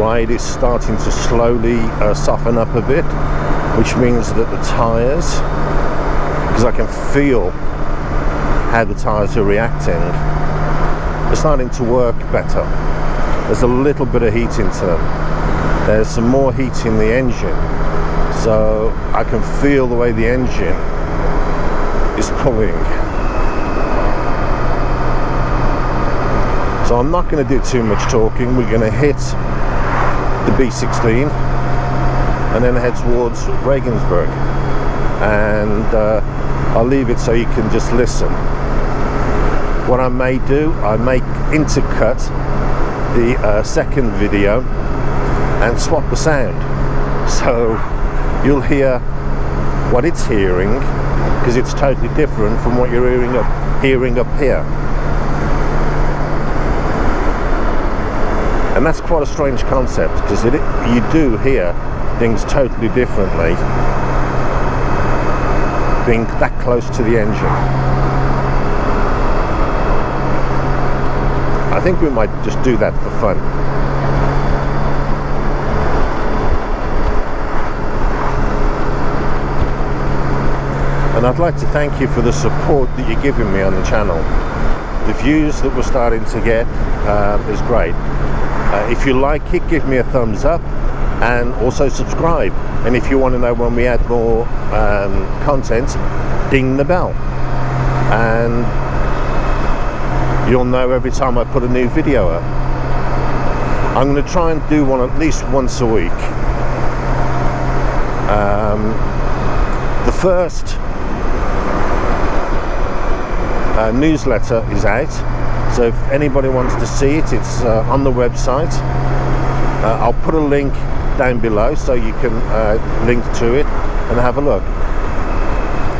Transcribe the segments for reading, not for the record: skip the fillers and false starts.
ride is starting to slowly soften up a bit, which means that the tyres, because I can feel how the tyres are reacting, are starting to work better. There's a little bit of heat into them. There's some more heat in the engine, so I can feel the way the engine is pulling. So I'm not going to do too much talking. We're going to hit the B16 and then head towards Regensburg, and I'll leave it so you can just listen. What I may do, I may intercut the second video and swap the sound, so you'll hear what it's hearing, because it's totally different from what you're hearing up here. And that's quite a strange concept, because you do hear things totally differently being that close to the engine. I think we might just do that for fun. And I'd like to thank you for the support that you're giving me on the channel. The views that we're starting to get is great. If you like it, give me a thumbs up and also subscribe. And if you want to know when we add more content, ding the bell. And you'll know every time I put a new video up. I'm going to try and do one at least once a week. The first newsletter is out, so if anybody wants to see it, it's on the website. I'll put a link down below so you can link to it and have a look.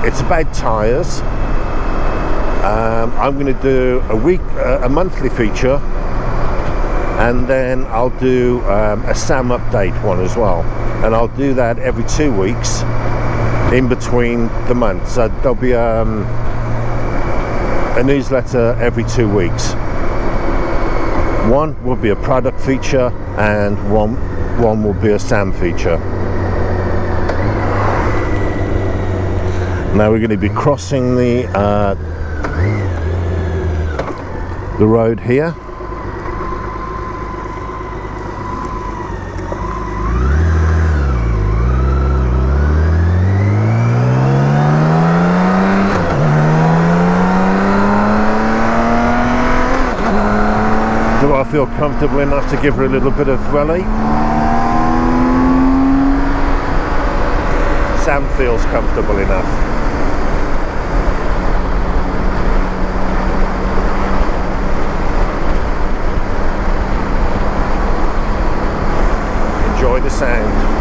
It's about tyres. I'm going to do a monthly feature, and then I'll do a SAM update one as well, and I'll do that every 2 weeks in between the months. So there'll be a newsletter every 2 weeks. One will be a product feature, and one will be a SAM feature. Now we're going to be crossing the road here. Do I feel comfortable enough to give her a little bit of welly? Sam feels comfortable enough. Enjoy the sound.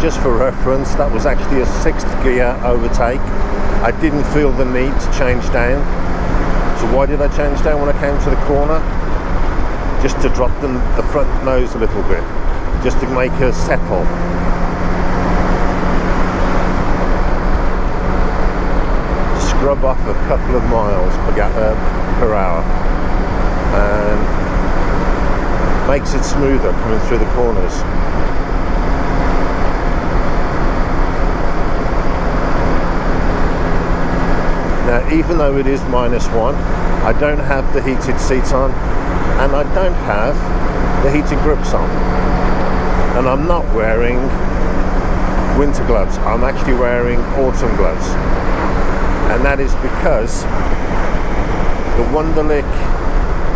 just for reference, that was actually a 6th gear overtake. I didn't feel the need to change down. So why did I change down when I came to the corner? Just to drop the front nose a little bit, just to make her settle. Scrub off a couple of miles per hour, and makes it smoother coming through the corners. Now, even though it is -1, I don't have the heated seats on, and I don't have the heated grips on, and I'm not wearing winter gloves. I'm actually wearing autumn gloves, and that is because the Wunderlich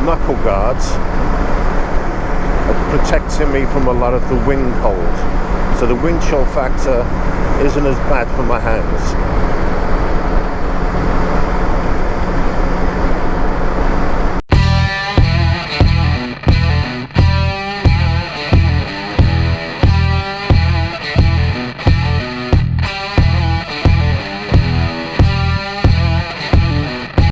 knuckle guards are protecting me from a lot of the wind cold, so the wind chill factor isn't as bad for my hands.